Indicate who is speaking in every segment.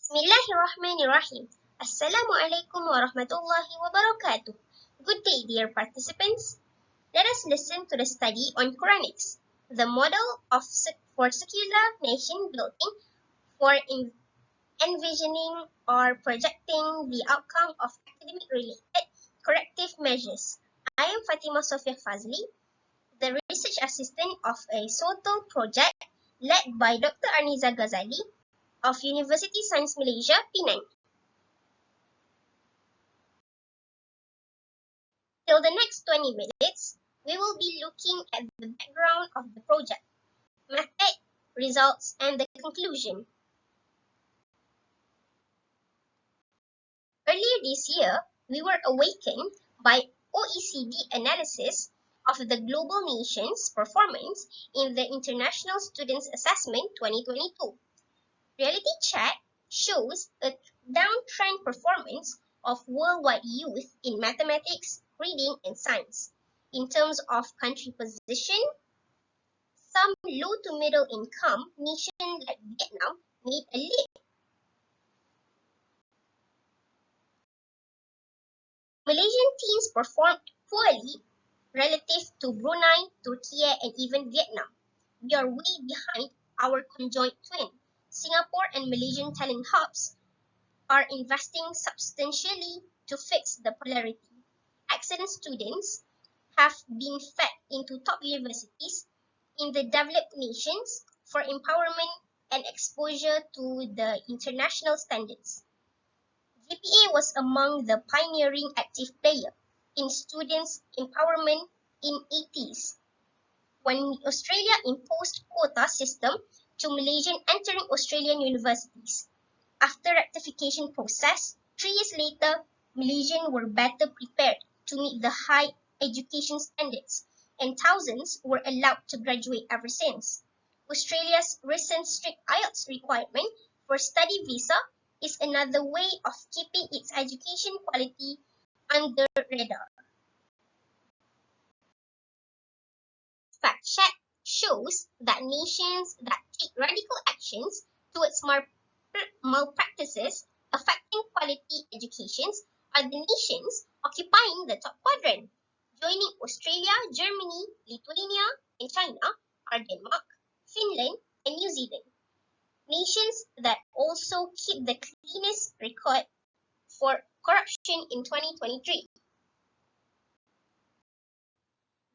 Speaker 1: Bismillahirrahmanirrahim. Assalamualaikum warahmatullahi wabarakatuh. Good day, dear participants. Let us listen to the study on Quranics, the model for secular nation building for envisioning or projecting the outcome of academic-related corrective measures. I am Fatima Sofia Fazli, the research assistant of a SOTO project led by Dr. Aniza Ghazali of University Science Malaysia, Penang. Till the next 20 minutes, we will be looking at the background of the project, method, results, and the conclusion. Earlier this year, we were awakened by OECD analysis of the global nations' performance in the International Students Assessment 2022. Reality check shows a downtrend performance of worldwide youth in mathematics, reading, and science. In terms of country position, some low to middle income nations like Vietnam made a leap. Malaysian teams performed poorly relative to Brunei, Turkey, and even Vietnam. We are way behind our conjoint twin. Singapore and Malaysian talent hubs are investing substantially to fix the polarity. Excellent students have been fed into top universities in the developed nations for empowerment and exposure to the international standards. GPA was among the pioneering active player in students' empowerment in 80s when Australia imposed quota system to Malaysian entering Australian universities. After rectification process, 3 years later, Malaysians were better prepared to meet the high education standards, and thousands were allowed to graduate ever since. Australia's recent strict IELTS requirement for study visa is another way of keeping its education quality under radar. Fact check shows that nations that take radical actions towards malpractices affecting quality educations are the nations occupying the top quadrant. Joining Australia, Germany, Lithuania, and China are Denmark, Finland, and New Zealand. Nations that also keep the cleanest record for corruption in 2023.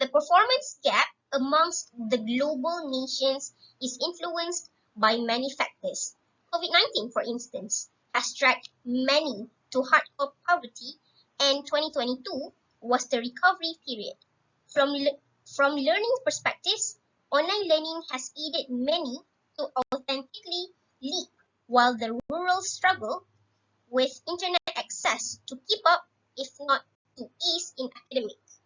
Speaker 1: The performance gap amongst the global nations is influenced by many factors. COVID-19, for instance, has dragged many to hardcore poverty, and 2022 was the recovery period. From learning perspectives, online learning has aided many to authentically leap, while the rural struggle with internet access to keep up, if not to ease in academics.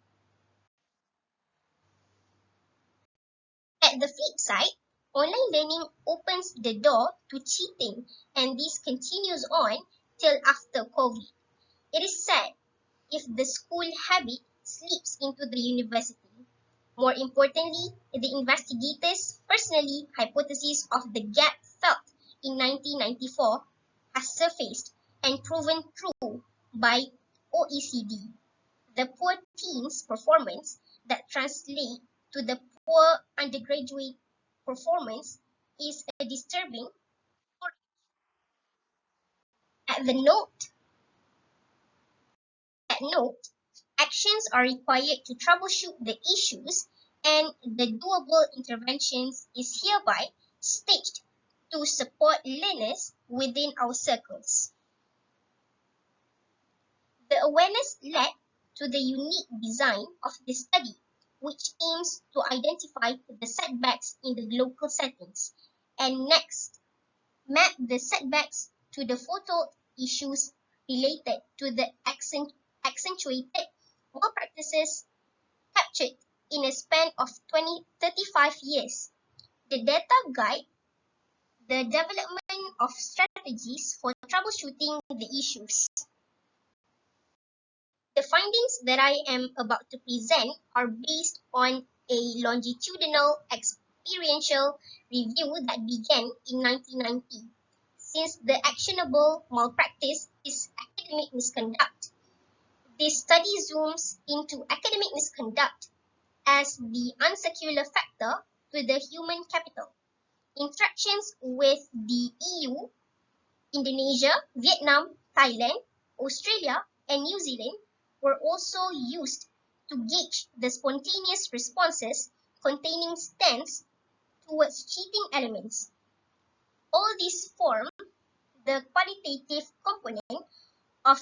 Speaker 1: At the flip side, online learning opens the door to cheating, and this continues on till after COVID. It is sad if the school habit slips into the university. More importantly, the investigators' personally hypothesis of the gap felt in 1994 has surfaced and proven true by OECD. The poor teens' performance that translate to the poor undergraduate performance is a disturbing story. At note, actions are required to troubleshoot the issues, and the doable interventions is hereby staged to support learners within our circles. The awareness led to the unique design of the study, which aims to identify the setbacks in the local settings, and next, map the setbacks to the photo issues related to the accentuated malpractices captured in a span of 35 years. The data guide the development of strategies for troubleshooting the issues. The findings that I am about to present are based on a longitudinal experiential review that began in 1990. since the actionable malpractice is academic misconduct. This study zooms into academic misconduct as the unsecular factor to the human capital. Interactions with the EU, Indonesia, Vietnam, Thailand, Australia, and New Zealand were also used to gauge the spontaneous responses containing stance towards cheating elements. All these form the qualitative component of,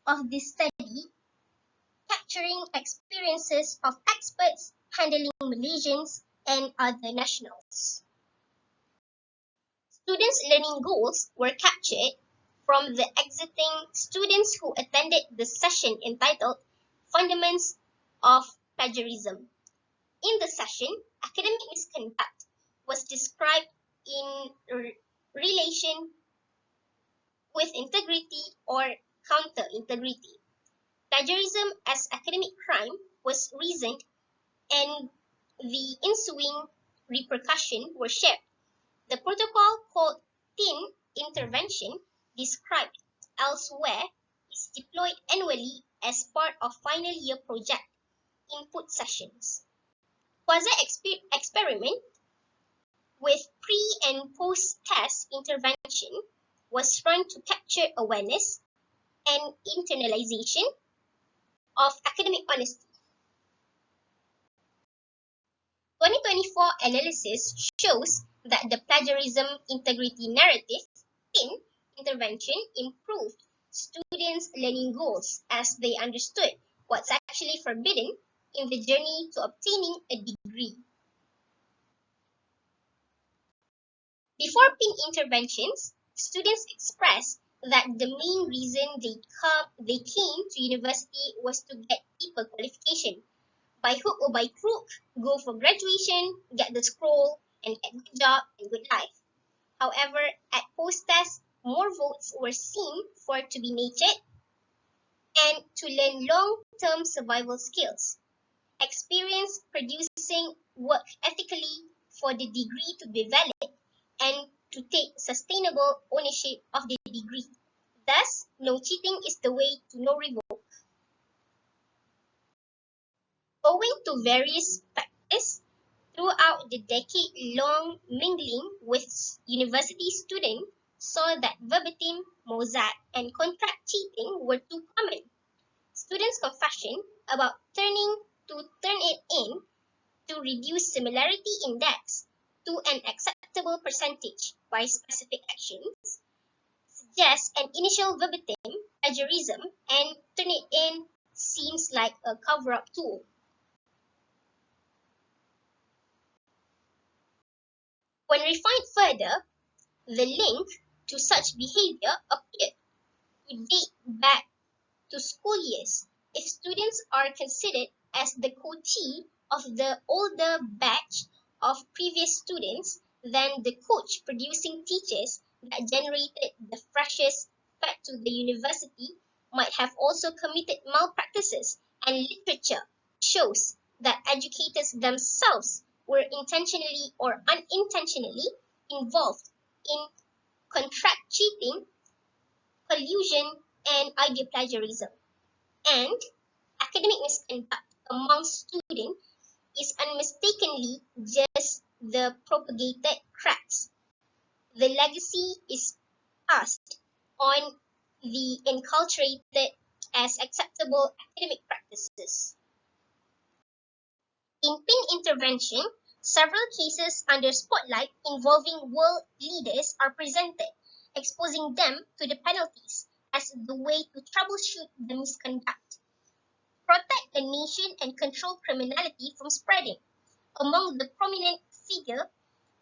Speaker 1: of this study, capturing experiences of experts handling Malaysians and other nationals. Students' learning goals were captured from the exiting students who attended the session entitled Fundamentals of Plagiarism. In the session, academic misconduct was described in relation with integrity or counter-integrity. Plagiarism as academic crime was reasoned, and the ensuing repercussions were shared. The protocol called Tin Intervention, described elsewhere, is deployed annually as part of final year project input sessions. Quasi-experiment with pre- and post-test intervention was run to capture awareness and internalization of academic honesty. 2024 analysis shows that the plagiarism integrity narrative in intervention improved students' learning goals as they understood what's actually forbidden in the journey to obtaining a degree. Before PIN interventions, students expressed that the main reason they came to university was to get deeper qualification. By hook or by crook, go for graduation, get the scroll, and get good job and good life. However, at post-test, more votes were seen for to be mated and to learn long-term survival skills. Experience producing work ethically for the degree to be valid and to take sustainable ownership of the degree. Thus, no cheating is the way to no revoke. Owing to various factors, throughout the decade-long mingling with university students saw that verbatim, mosaic, and contract cheating were too common. Students' confession about turn it in to reduce similarity index to an acceptable percentage by specific actions suggests an initial verbatim plagiarism, and turn it in seems like a cover-up tool. When refined further, the link to such behavior appeared to date back to school years. If students are considered as the coachee of the older batch of previous students, then the coach producing teachers that generated the freshers fed to the university might have also committed malpractices, and literature shows that educators themselves were intentionally or unintentionally involved in contract cheating, collusion, and idea plagiarism. And academic misconduct among students is unmistakably just the propagated cracks. The legacy is passed on, the inculturated as acceptable academic practices. In PIN intervention, several cases under spotlight involving world leaders are presented, exposing them to the penalties as the way to troubleshoot the misconduct, protect the nation, and control criminality from spreading. Among the prominent figures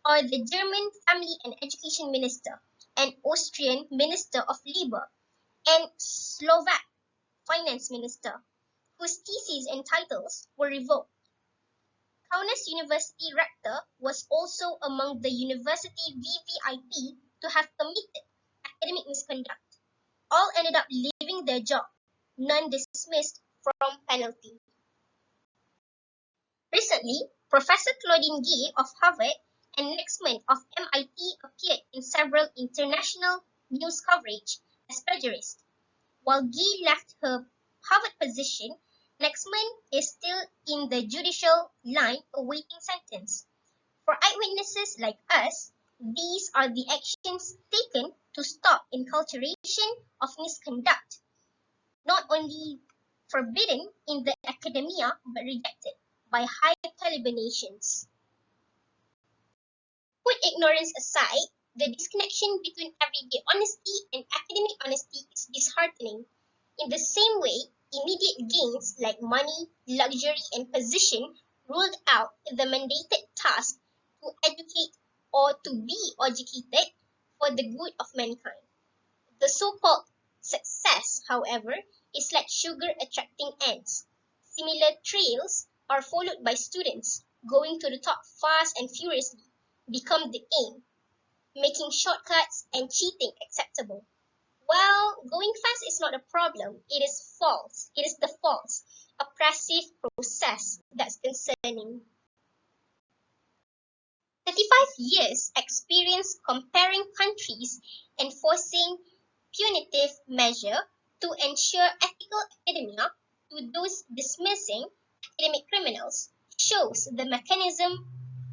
Speaker 1: are the German Family and Education Minister, and Austrian Minister of Labor, and Slovak Finance Minister, whose theses and titles were revoked. Kaunas University rector was also among the university VVIP to have committed academic misconduct. All ended up leaving their job, none dismissed from penalty. Recently, Professor Claudine Gay of Harvard and next month of MIT appeared in several international news coverage as plagiarist, while Gee left her Harvard position. Nexman is still in the judicial line awaiting sentence. For eyewitnesses like us, these are the actions taken to stop enculturation of misconduct, not only forbidden in the academia but rejected by high caliber nations. Put ignorance aside, the disconnection between everyday honesty and academic honesty is disheartening. In the same way, immediate gains like money, luxury, and position ruled out the mandated task to educate or to be educated for the good of mankind. The so-called success, however, is like sugar attracting ants. Similar trails are followed by students going to the top fast and furiously become the aim, making shortcuts and cheating acceptable. Well, going fast is not a problem. It is false. It is the false, oppressive process that's concerning. 35 years experience comparing countries enforcing punitive measure to ensure ethical academia to those dismissing academic criminals shows the mechanism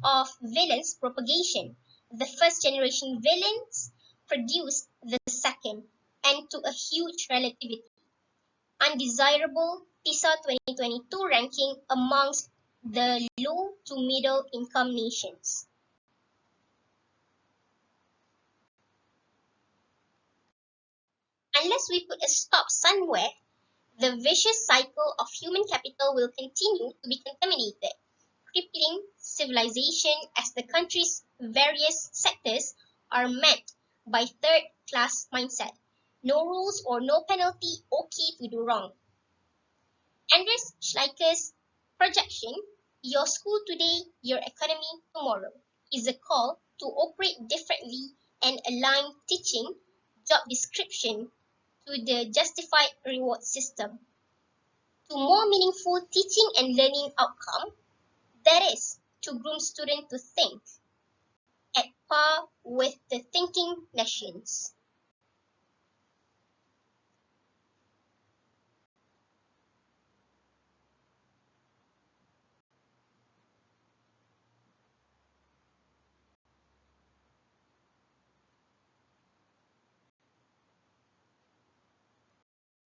Speaker 1: of villains propagation. The first generation villains produced the second, and to a huge relativity. Undesirable PISA 2022 ranking amongst the low to middle income nations. Unless we put a stop somewhere, the vicious cycle of human capital will continue to be contaminated, crippling civilization as the country's various sectors are met by third-class mindset. No rules or no penalty, okay to do wrong. Anders Schleicher's projection, your school today, your economy tomorrow, is a call to operate differently and align teaching job description to the justified reward system, to more meaningful teaching and learning outcome, that is, to groom students to think at par with the thinking nations.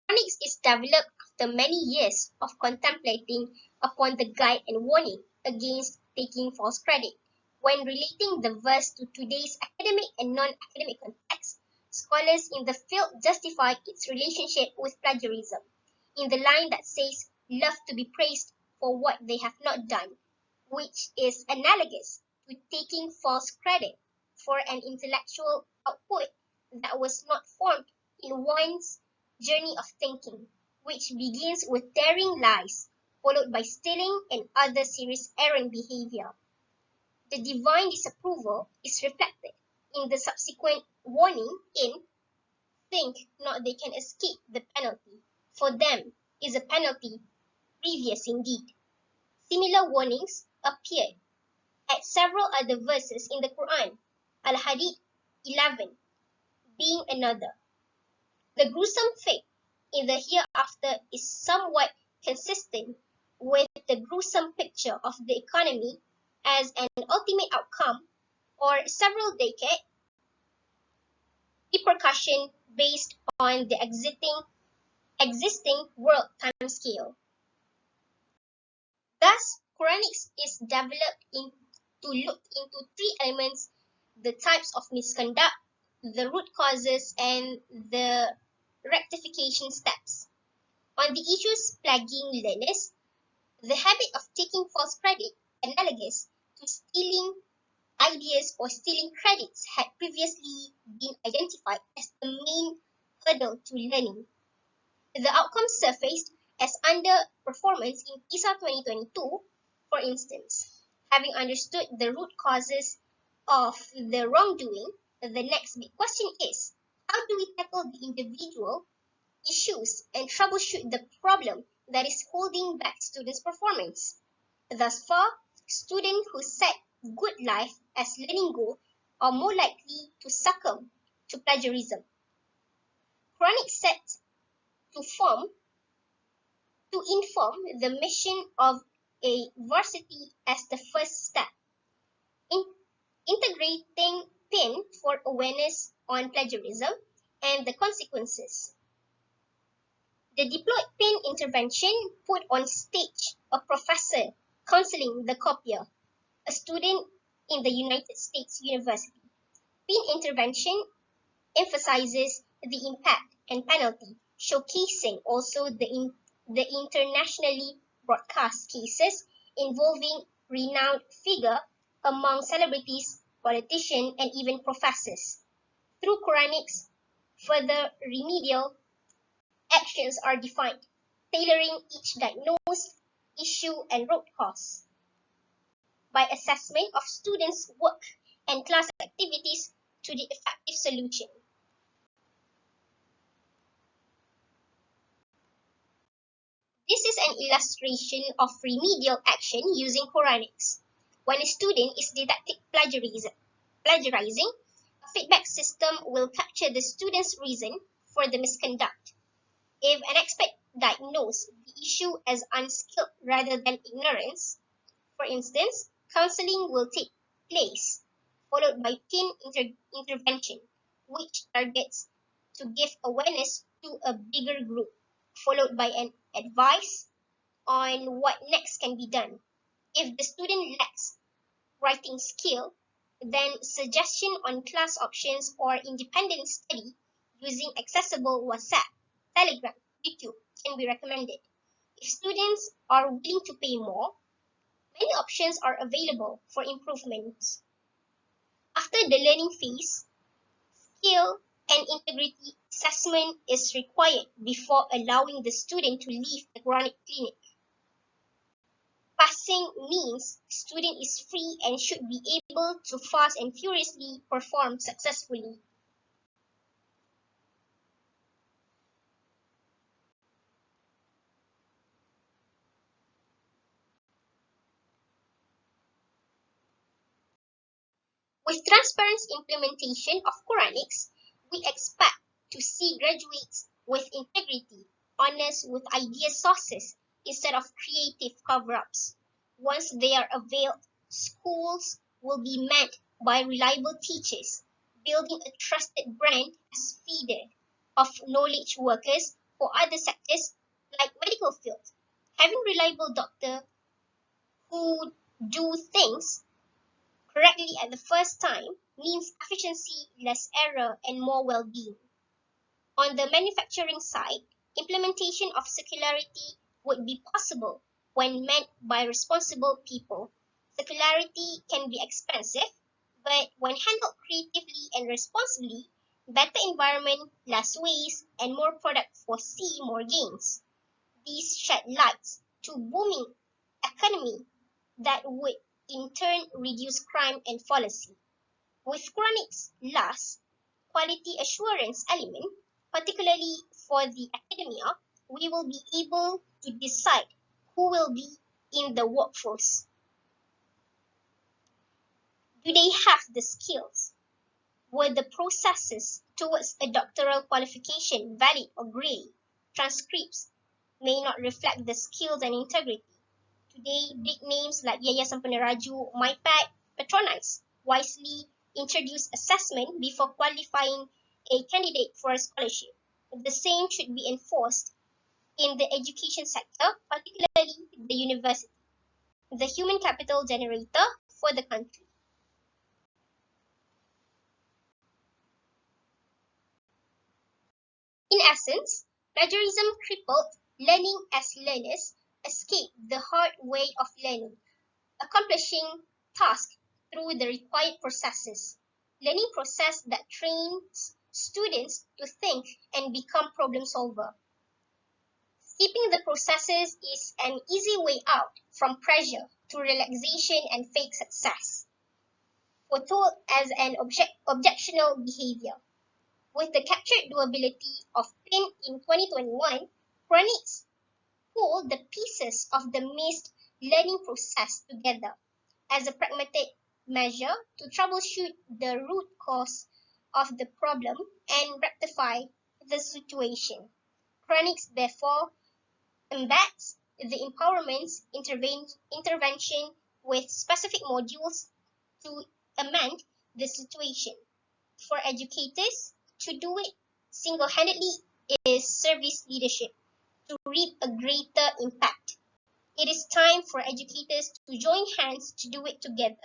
Speaker 1: Phonics is developed after many years of contemplating upon the guide and warning against taking false credit. When relating the verse to today's academic and non-academic context, scholars in the field justify its relationship with plagiarism, in the line that says, love to be praised for what they have not done, which is analogous to taking false credit for an intellectual output that was not formed in one's journey of thinking, which begins with daring lies, followed by stealing and other serious errant behavior. The divine disapproval is reflected in the subsequent warning in think not they can escape the penalty. For them is a penalty grievous indeed. Similar warnings appeared at several other verses in the Quran, Al-Hadid 11 being another. The gruesome fate in the hereafter is somewhat consistent with the gruesome picture of the economy as an ultimate outcome or several decade repercussion based on the existing world timescale. Thus, Quranics is developed to look into three elements: the types of misconduct, the root causes, and the rectification steps. On the issues plaguing learners, the habit of taking false credit, analogous to stealing ideas or stealing credits, had previously been identified as the main hurdle to learning. The outcome surfaced as underperformance in PISA 2022, for instance. Having understood the root causes of the wrongdoing, the next big question is, how do we tackle the individual issues and troubleshoot the problem that is holding back students' performance? Thus far, students who set good life as learning goal are more likely to succumb to plagiarism. Quranic set to form to inform the mission of a varsity as the first step, in integrating PIN for awareness on plagiarism and the consequences. The deployed PIN intervention put on stage a professor counseling the copier, a student in the United States University. PIN intervention emphasizes the impact and penalty, showcasing also the internationally broadcast cases involving renowned figures among celebrities, politicians, and even professors. Through Quranics, further remedial actions are defined, tailoring each diagnosed issue and root cause. By assessment of students' work and class activities to the effective solution. This is an illustration of remedial action using Quranics. When a student is detected plagiarizing, a feedback system will capture the student's reason for the misconduct. If an expert diagnoses the issue as unskilled rather than ignorance, for instance, counseling will take place, followed by teen intervention, which targets to give awareness to a bigger group, followed by an advice on what next can be done. If the student lacks writing skill, then suggestion on class options or independent study using accessible WhatsApp, Telegram, YouTube can be recommended. If students are willing to pay more, many options are available for improvements. After the learning phase, skill and integrity assessment is required before allowing the student to leave the Quranic clinic. Passing means the student is free and should be able to fast and furiously perform successfully. With transparent implementation of Quranics, we expect to see graduates with integrity, honest with idea sources instead of creative cover-ups. Once they are availed, schools will be manned by reliable teachers, building a trusted brand as feeder of knowledge workers for other sectors like medical field. Having reliable doctor who do things correctly at the first time means efficiency, less error, and more well-being. On the manufacturing side, implementation of circularity would be possible when met by responsible people. Circularity can be expensive, but when handled creatively and responsibly, better environment, less waste, and more product foresee more gains. These shed light to booming economy that would in turn reduce crime and fallacy. With Chronic's last quality assurance element, particularly for the academia, we will be able to decide who will be in the workforce. Do they have the skills? Were the processes towards a doctoral qualification valid or grey? Transcripts may not reflect the skills and integrity. Today, big names like Yayasan Peneraju, MyPact, Petronize wisely introduce assessment before qualifying a candidate for a scholarship. The same should be enforced in the education sector, particularly the university, the human capital generator for the country. In essence, plagiarism crippled learning as learners escape the hard way of learning, accomplishing tasks through the required processes. Learning process that trains students to think and become problem solver. Skipping the processes is an easy way out from pressure to relaxation and fake success, foretold as an objectionable behavior. With the captured doability of PIN in 2021, Chronix pulled the pieces of the missed learning process together as a pragmatic measure to troubleshoot the root cause of the problem and rectify the situation. Chronix therefore embeds the empowerment intervention with specific modules to amend the situation. For educators, to do it single-handedly is service leadership to reap a greater impact. It is time for educators to join hands to do it together.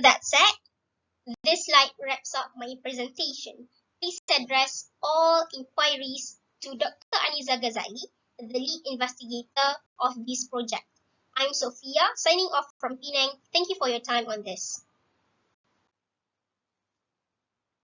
Speaker 1: That said, this slide wraps up my presentation. Please address all inquiries to Dr. Aniza Ghazali, the lead investigator of this project. I'm Sophia, signing off from Penang. Thank you for your time on this.